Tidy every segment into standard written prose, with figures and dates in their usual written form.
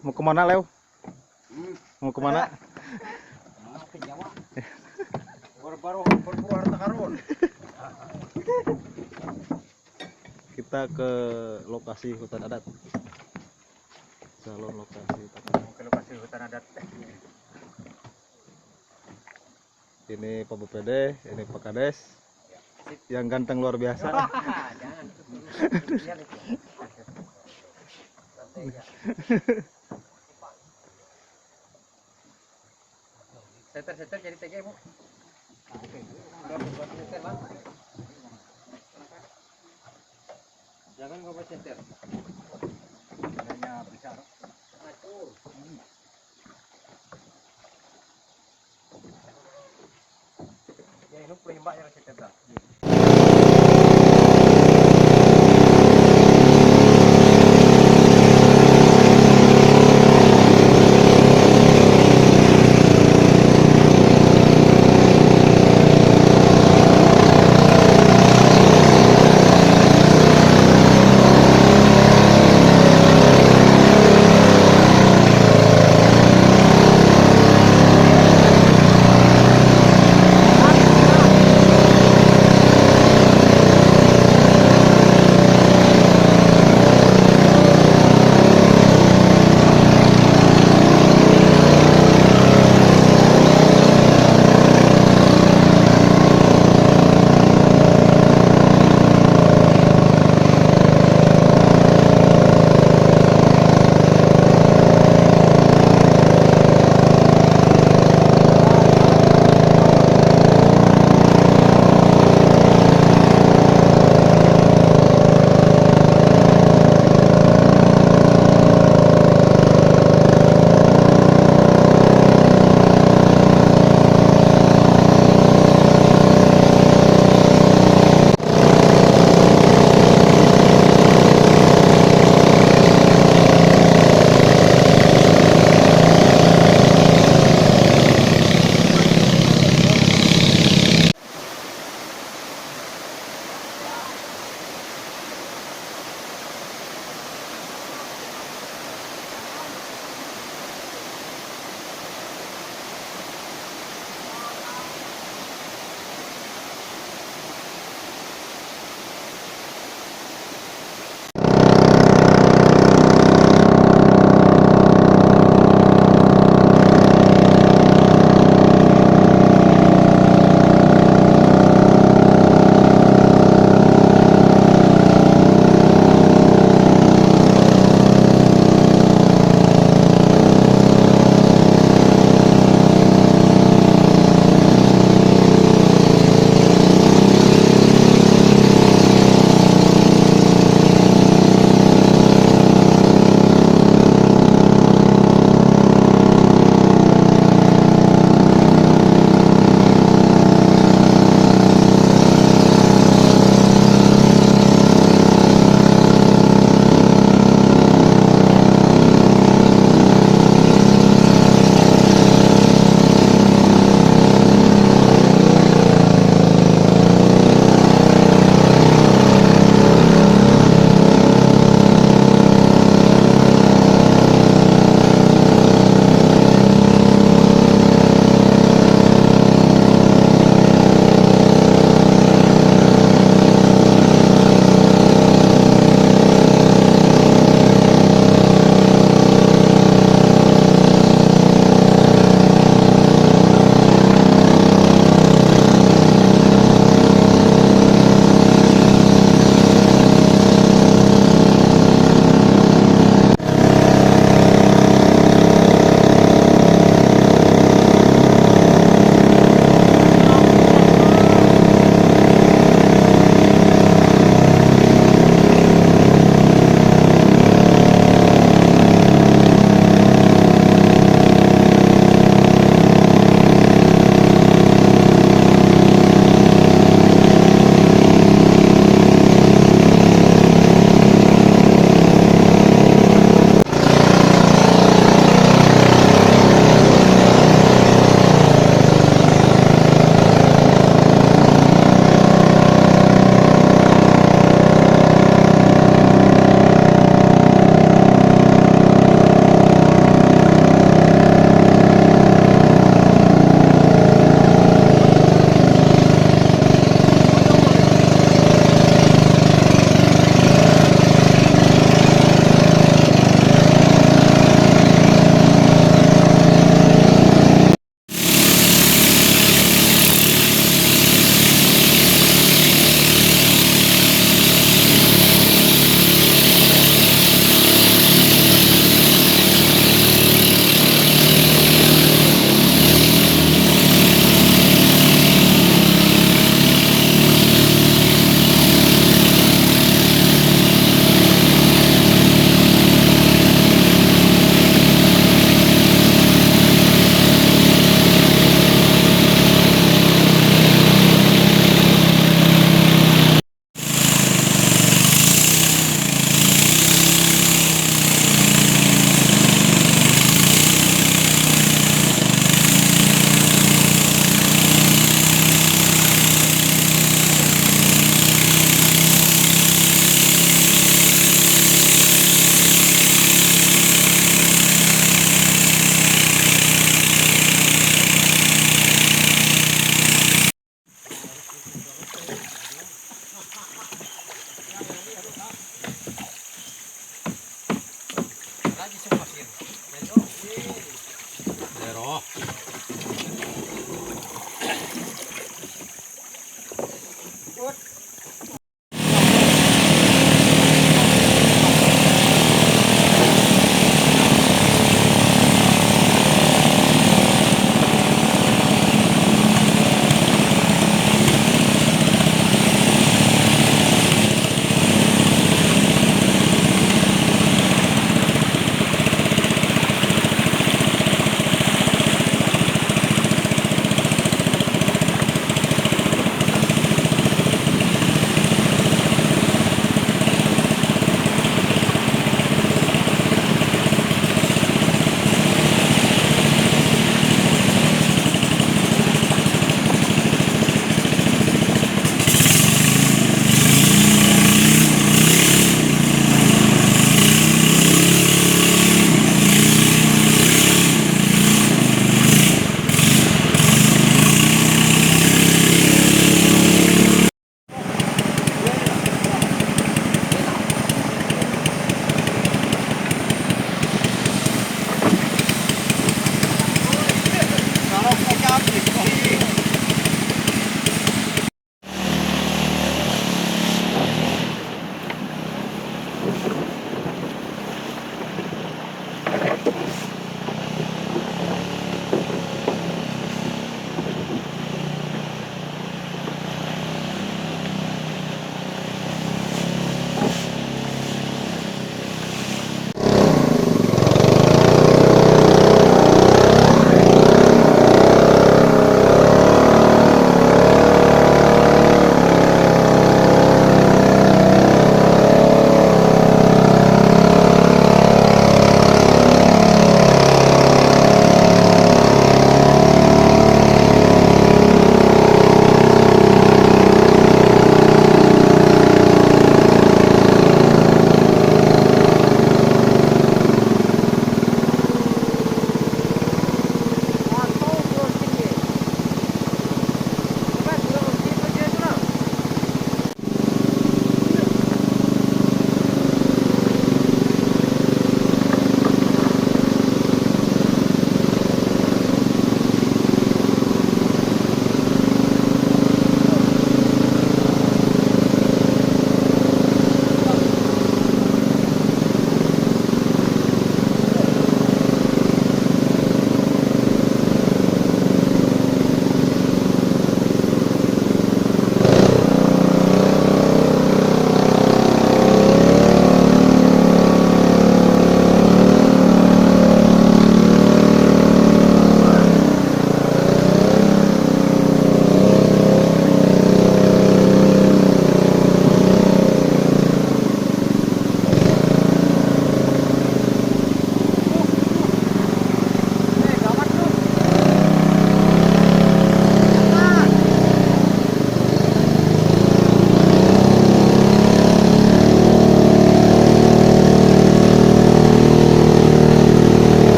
Mau kemana, Lew? Mau kemana? Ke Jawa. Baru berburu harta karun. Kita ke lokasi hutan adat. Calon lokasi hutan adat. Ke lokasi hutan adat. Ini Pak BPD, ini Pak Kades. Yang ganteng luar biasa. Jangan. Seter jadi TG, Bu. Seter, Bang. Jangan ngobrol seter. Adanya besar. Atur. Ya, ini punya mbak yang seter dah.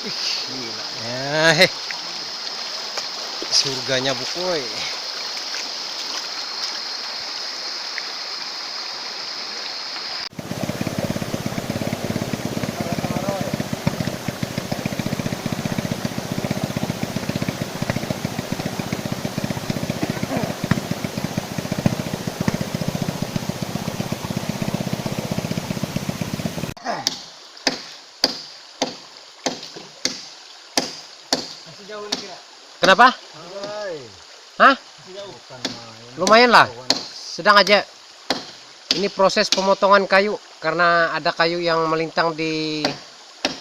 Ya, surganya Bukoy. Masih jauh nih kira. Kenapa? Hah? Masih jauh. Lumayan lah. Sedang aja. Ini proses pemotongan kayu karena ada kayu yang melintang di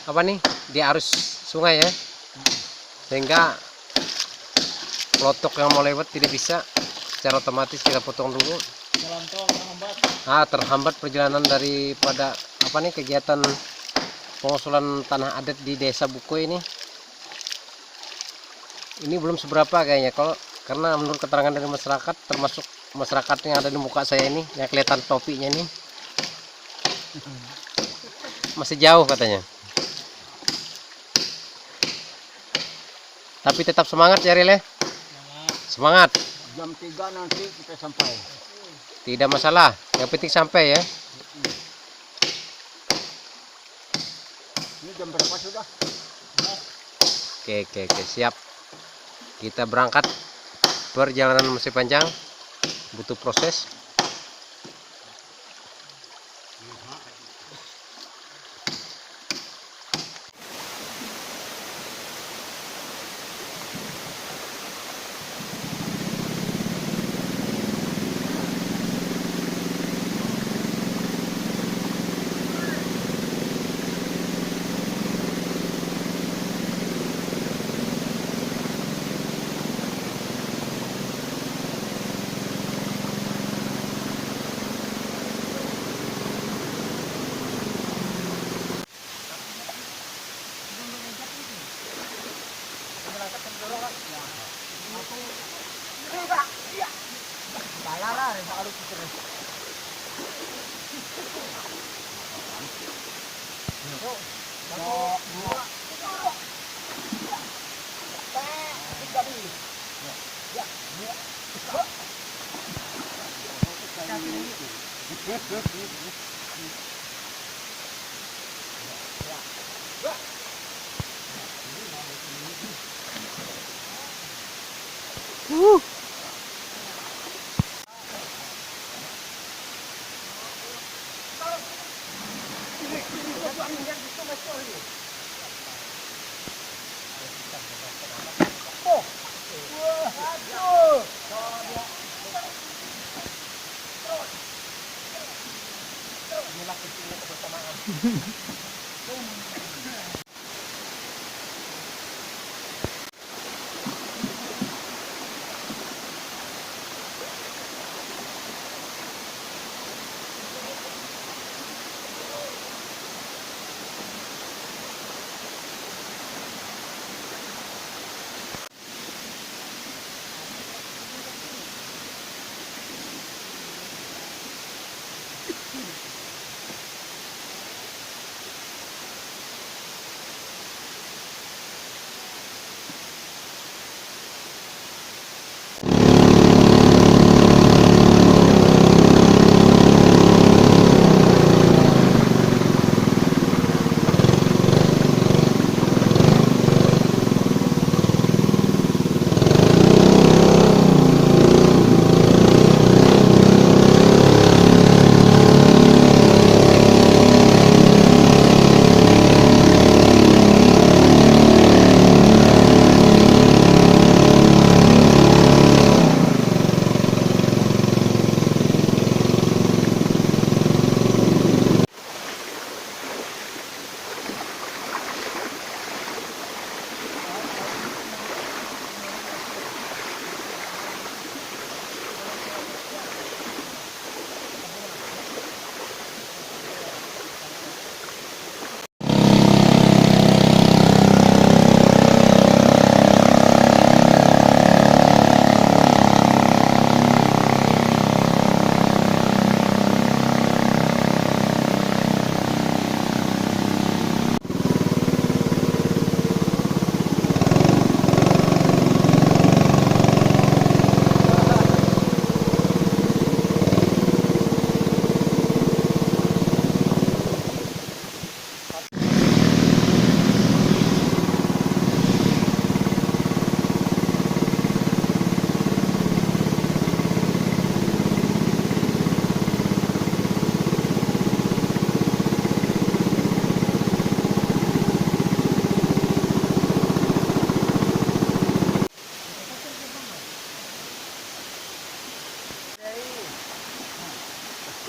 apa nih? Di arus sungai ya. Sehingga pelotok yang mau lewat tidak bisa. Secara otomatis kita potong dulu. Jalan tol terhambat. Terhambat perjalanan daripada apa nih kegiatan pengusulan tanah adat di Desa Bukoy ini. Ini belum seberapa kayaknya karena menurut keterangan dari masyarakat, termasuk masyarakat yang ada di muka saya ini yang kelihatan topinya ini masih jauh katanya. Tapi tetap semangat ya Rile. Semangat. Jam 3 nanti kita sampai. Tidak masalah. Yang penting sampai ya. Ini jam berapa sudah? Oke, siap. Kita berangkat. Perjalanan masih panjang. Butuh proses.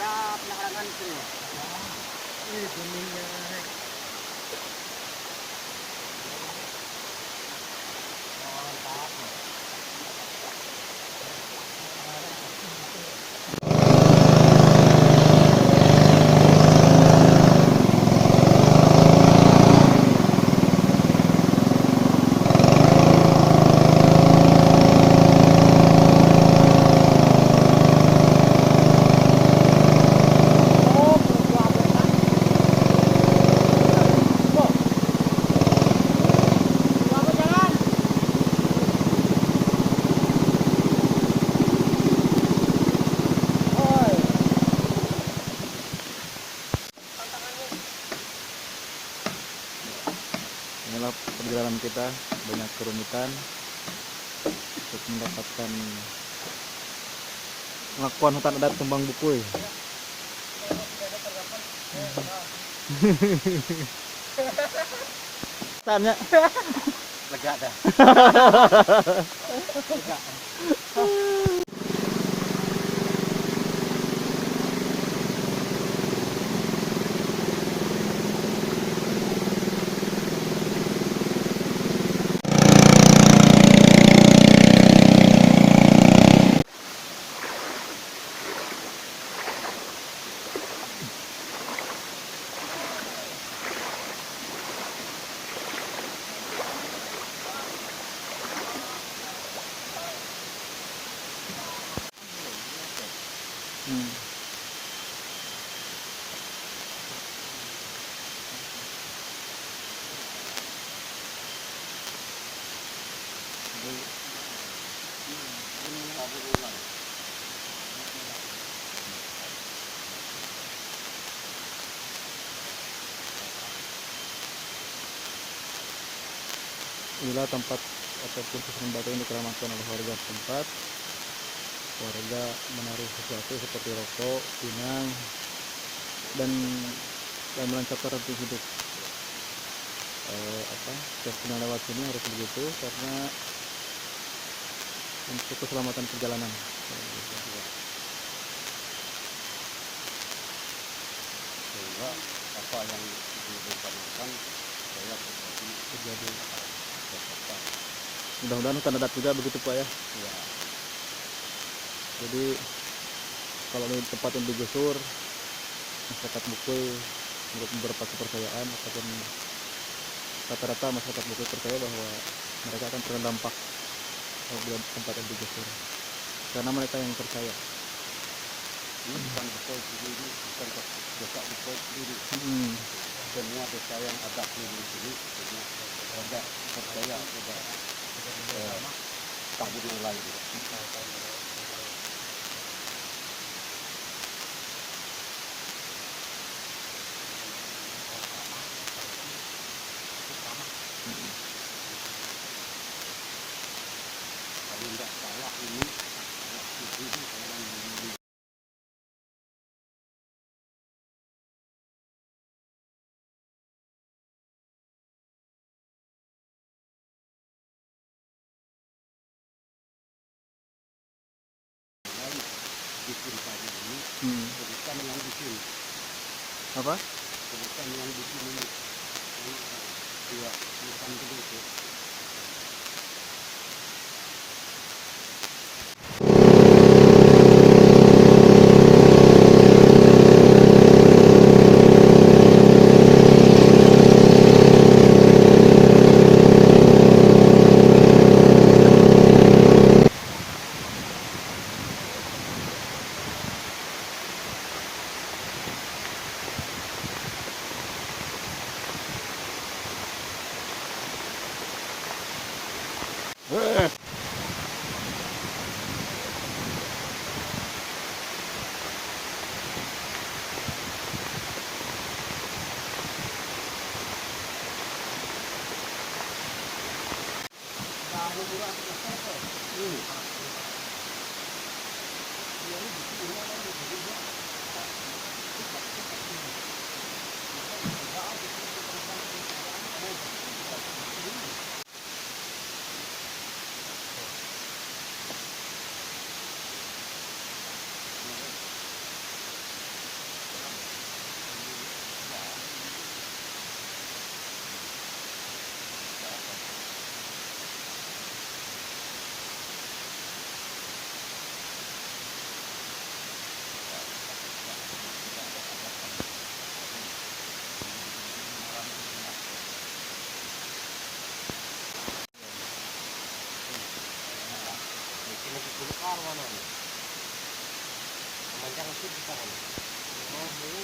penakarangan itu. Inilah perjalanan kita, banyak kerumitan untuk mendapatkan pengakuan hutan adat Tumbang Bukuy. Tanya. Lega dah. Inilah tempat ataupun susunan batu yang dikeramatkan oleh warga setempat. Warga menaruh sesuatu seperti rokok, pinang, dan melancarkan rantai hidup. Setiap yang lewat sini harus begitu karena untuk keselamatan perjalanan. Sehingga apa yang direncanakan saya Terjadi. Mudah-mudahan hutan adat juga begitu Pak ya. ya. Jadi kalau ini tempat yang digusur, masyarakat Bukuy menurut beberapa kepercayaan ataupun rata-rata masyarakat Bukuy percaya bahwa mereka akan terkena dampak apabila tempat yang digusur, karena mereka yang percaya. Ini bukan betul sendiri, bukan desa betul sendiri. Semua desa yang ada di sini semua ada percaya pada tabur yang lain. Kalau tidak salah ini orang ini. Di Sintang ini, sebutkan yang di sini, Apa? sebutkan yang di sini, dua, bukan begitu. mana nih? Memanjang itu di sana. Oh, ini.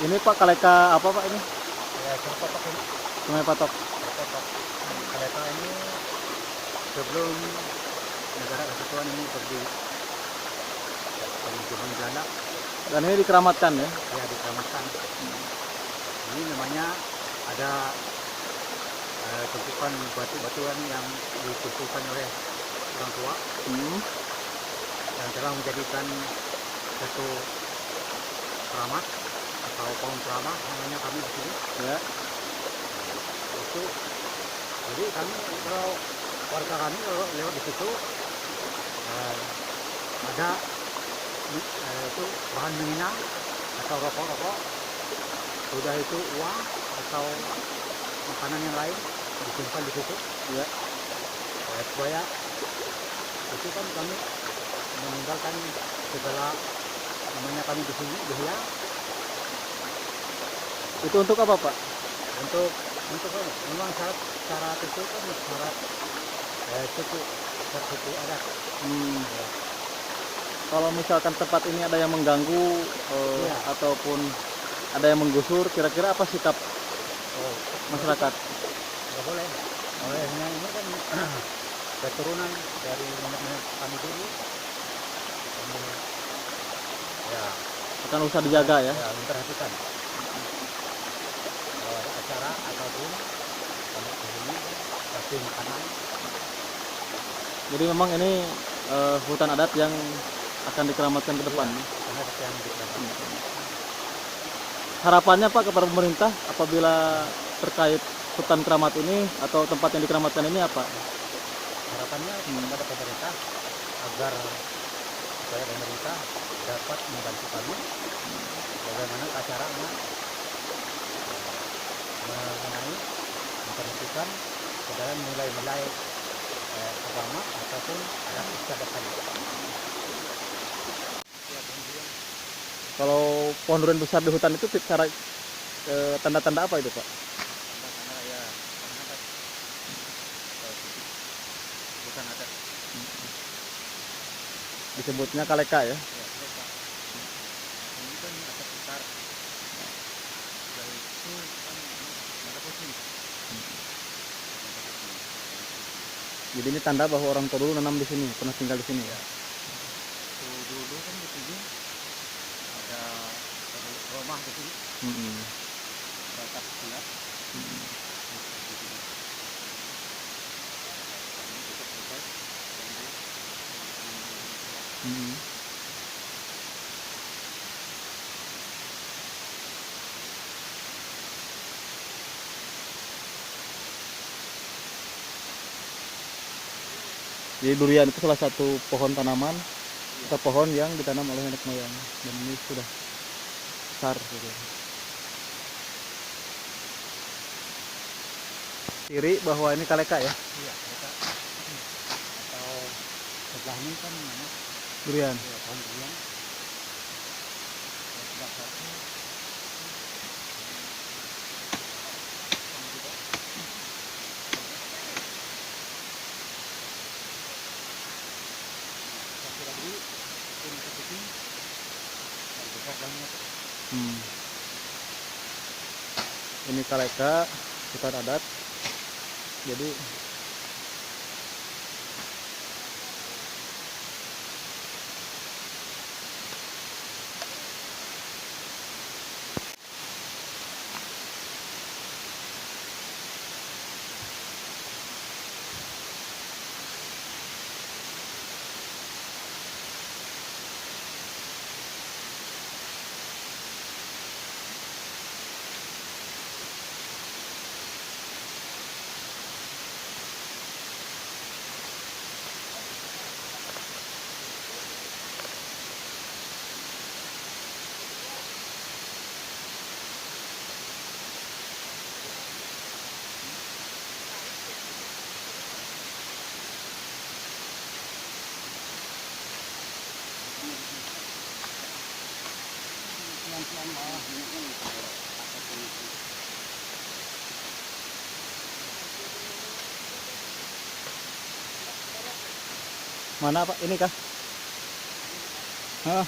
Ini Pak Kaleka apa Pak ini? Ya, contoh ini. Sungai Patok. Kereta ini sebelum negara kesatuan ini berdiri sebelum Belanda Dan ini dikeramatkan ya? ya diselamatkan. Ini namanya ada tumpukan batu-batuan yang dikumpulkan oleh orang tua yang telah menjadikan satu keramat atau pohon keramat namanya kami di sini. Ya. Itu jadi kami kalau warga kami kalau lewat di situ ada itu bahan menginang atau rokok-rokok, sudah itu uang atau makanan yang lain disimpan di situ Ya. supaya itu kan kami meninggalkan segala namanya kami di sini bahaya Itu untuk apa Pak? untuk apa? Memang syarat itu kan syarat suku adat. Ya. Kalau misalkan tempat ini ada yang mengganggu Iya. ataupun ada yang menggusur, kira-kira apa sikap Oh, masyarakat? nggak boleh. Olehnya ini kan keturunan dari nenek kami dulu. Kami ya, Akan usah dijaga ya? ya memperhatikan. Kalau ada acara ataupun kami ke sini kasih makanan. Jadi memang ini hutan adat yang akan dikeramatkan ke depan. Karena yang dikeramatkan. Harapannya Pak kepada pemerintah apabila terkait hutan keramat ini atau tempat yang dikeramatkan ini apa? Harapannya kepada pemerintah agar supaya pemerintah dapat membantu kami bagaimana caranya mengenai memperhatikan ke dalam nilai-nilai agama ataupun adat istiadat kami. Kalau pohon durian besar di hutan itu cara tanda-tanda apa itu Pak? Tanda-tanda ya hutan adat. Disebutnya kaleka ya? Ya, mereka. Ini kan adat besar. Dari itu kan ada posisi. Jadi ini tanda bahwa orang tua dulu nanam di sini, pernah tinggal di sini ya? Dulu kan di sini ada rumah di sini. Batak siap. Jadi durian itu salah satu pohon tanaman atau pohon yang ditanam oleh nenek moyang, dan ini sudah besar. Gitu. Ciri bahwa ini kaleka ya? Iya, mereka atau sebelah ini kan mana? Durian. Ya, pohon durian. Sebelah satu. Hmm. Ini Kaleka, hutan adat. Jadi mana Pak? Ini kah? Hah?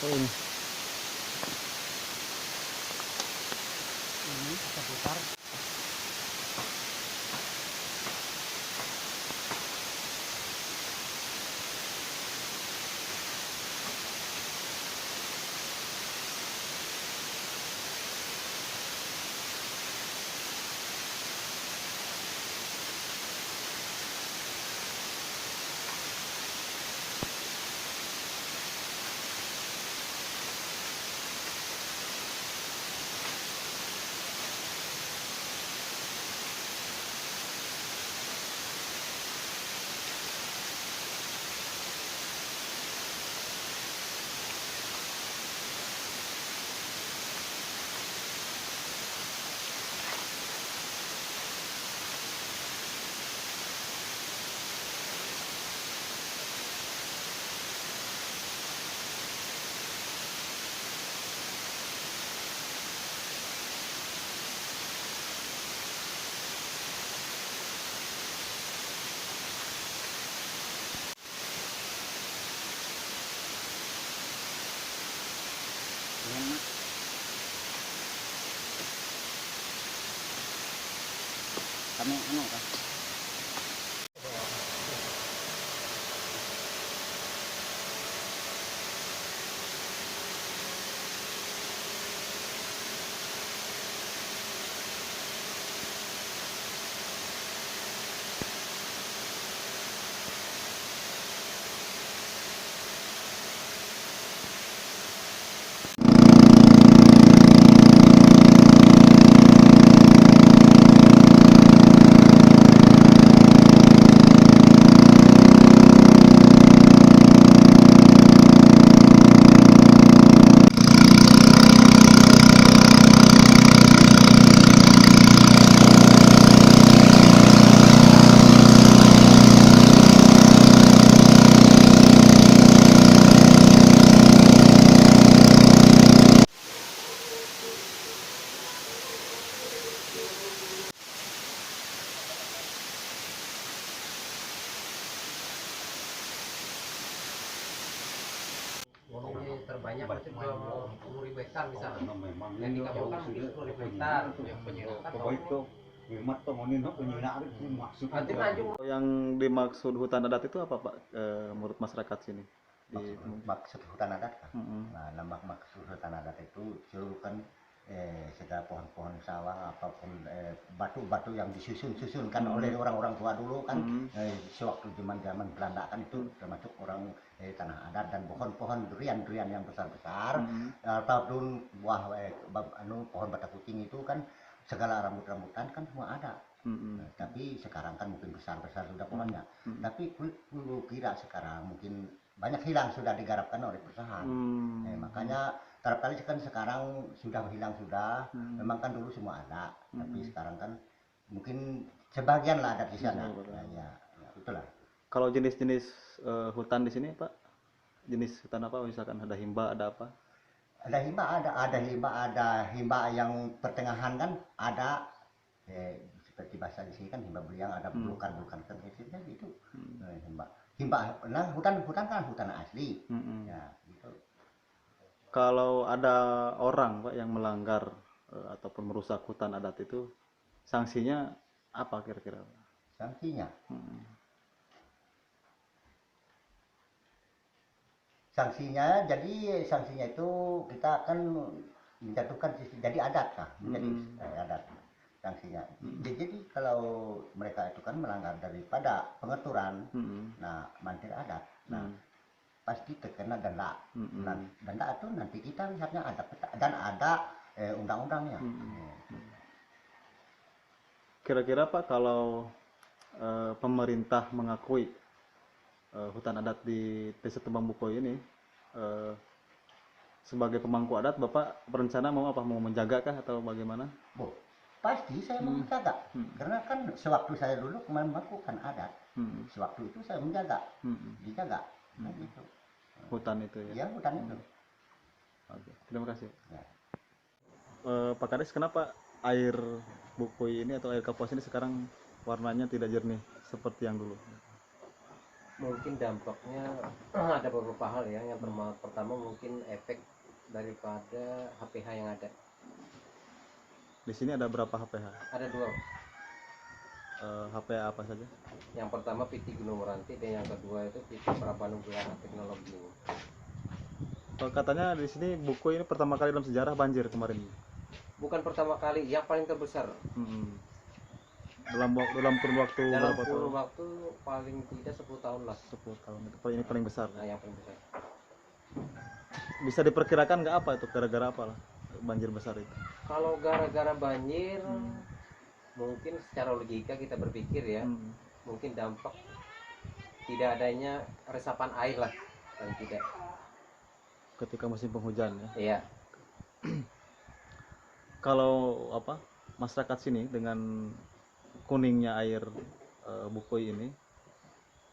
Oh ini. Ini kita putar. Kami anu kan. Volume terbanyak itu 20.000 hektar misalnya. Yang dikabulkan mungkin 10.000 hektar. Berarti maju. Yang dimaksud hutan adat itu apa Pak? Menurut masyarakat sini? Maksud hutan adat kan? Mm-mm. Nah, nama maksud hutan adat itu seluruh kan segala pohon-pohon sawah apapun batu-batu yang disusun-susunkan oleh orang-orang tua dulu kan sewaktu zaman Belanda kan itu termasuk orang tanah adat dan pohon-pohon durian yang besar-besar ataupun buah pohon bata kucing itu kan segala rambutan kan semua ada. Mm-mm. Tapi sekarang kan mungkin besar-besar sudah pohonnya. Mm-mm. Tapi kira sekarang mungkin banyak hilang sudah digarapkan oleh perusahaan. Makanya barangkali kan sekarang sudah hilang sudah. Memang kan dulu semua ada, tapi sekarang kan mungkin sebagian lah ada di sana. Ya, itulah. Kalau jenis-jenis hutan di sini Pak, jenis hutan apa? Misalkan ada himba, ada apa? Ada himba yang pertengahan kan ada. Seperti bahasa di sini kan himba beliang, ada bulukan-bulukan kecilnya gitu. Himba, nah hutan kan hutan asli. Ya, gitu. Kalau ada orang Pak yang melanggar ataupun merusak hutan adat itu, sanksinya apa kira-kira? Sanksinya, sanksinya itu kita akan menjatuhkan jadi adat lah, menjadi adat sanksinya. Jadi kalau mereka itu kan melanggar daripada pengaturan, nah mantir adat, nah pasti terkena denda. Nah, denda itu nanti kita lihatnya ada dan ada undang-undangnya. Kira-kira Pak kalau pemerintah mengakui hutan adat di Desa Tumbang Bukoy ini sebagai pemangku adat, Bapak berencana mau apa? Mau menjaga kah atau bagaimana? Pasti saya mau menjaga, karena kan sewaktu saya dulu melakukan adat, sewaktu itu saya menjaga, dijaga, nah gitu. Hutan itu ya? Ya hutan itu. Oke, terima kasih. Ya. Pak Kades, kenapa air Bukoy ini atau air Kapuas ini sekarang warnanya tidak jernih seperti yang dulu? Mungkin dampaknya ada beberapa hal ya. Yang pertama mungkin efek daripada HPH yang ada. Di sini ada berapa HPH? Ada 2. HPH apa saja? Yang pertama PT Gunung Meranti dan yang kedua itu PT Prabanugraha Teknologi. Katanya di sini Bukoy ini pertama kali dalam sejarah banjir kemarin. Bukan pertama kali, yang paling terbesar. Dalam kurun waktu Dalam berapa kurun tahun? waktu paling tidak 10 tahun lah. 10 tahun. Itu ini paling besar. Nah, yang paling besar. Bisa diperkirakan nggak apa itu gara-gara apa lah banjir besar itu? Kalau gara-gara banjir, mungkin secara logika kita berpikir ya, mungkin dampak tidak adanya resapan air lah, paling tidak. Ketika musim penghujan ya. Iya. Kalau apa masyarakat sini dengan kuningnya air Bukoy ini,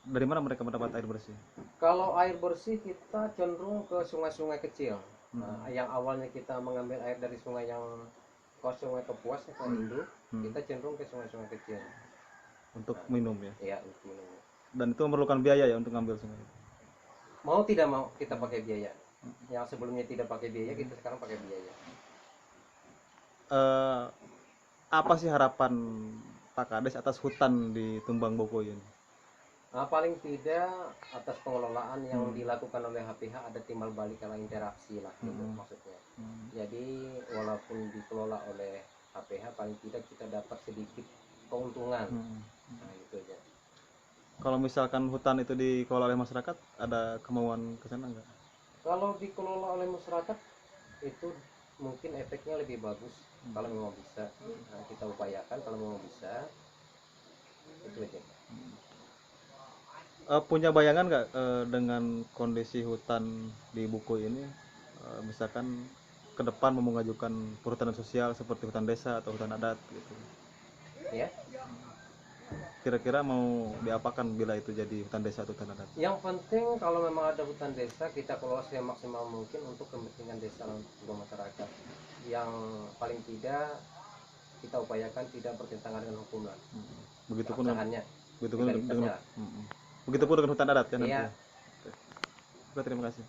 dari mana mereka mendapat air bersih? Kalau air bersih kita cenderung ke sungai-sungai kecil. Nah, yang awalnya kita mengambil air dari sungai yang sungai Kapuas ke Indo, kita cenderung ke sungai-sungai kecil. Untuk minum ya? Iya, untuk minum. Dan itu memerlukan biaya ya untuk ngambil sungai? Mau tidak mau kita pakai biaya. Yang sebelumnya tidak pakai biaya, kita sekarang pakai biaya. Apa sih harapan Pak Kades atas hutan di Tumbang Bukoy ini? Nah, paling tidak atas pengelolaan yang dilakukan oleh HPH ada timbal balik ala interaksi lah gitu maksudnya. Jadi walaupun dikelola oleh HPH paling tidak kita dapat sedikit keuntungan. Nah, itu aja. Kalau misalkan hutan itu dikelola oleh masyarakat, ada kemauan ke sana nggak? Kalau dikelola oleh masyarakat itu mungkin efeknya lebih bagus kalau memang bisa. Nah, kita upayakan kalau memang bisa. Itu aja. Punya bayangan nggak dengan kondisi hutan di Bukoy ini, misalkan ke depan mau mengajukan perhutanan sosial seperti hutan desa atau hutan adat gitu? Ya. Kira-kira mau diapakan bila itu jadi hutan desa atau hutan adat? Yang penting kalau memang ada hutan desa kita kelola semaksimal mungkin untuk kepentingan desa dan juga masyarakat. Yang paling tidak kita upayakan tidak bertentangan dengan hukum lah. Begitupun dengan begitupun dengan hutan adat ya nanti. Iya. Oke, terima kasih.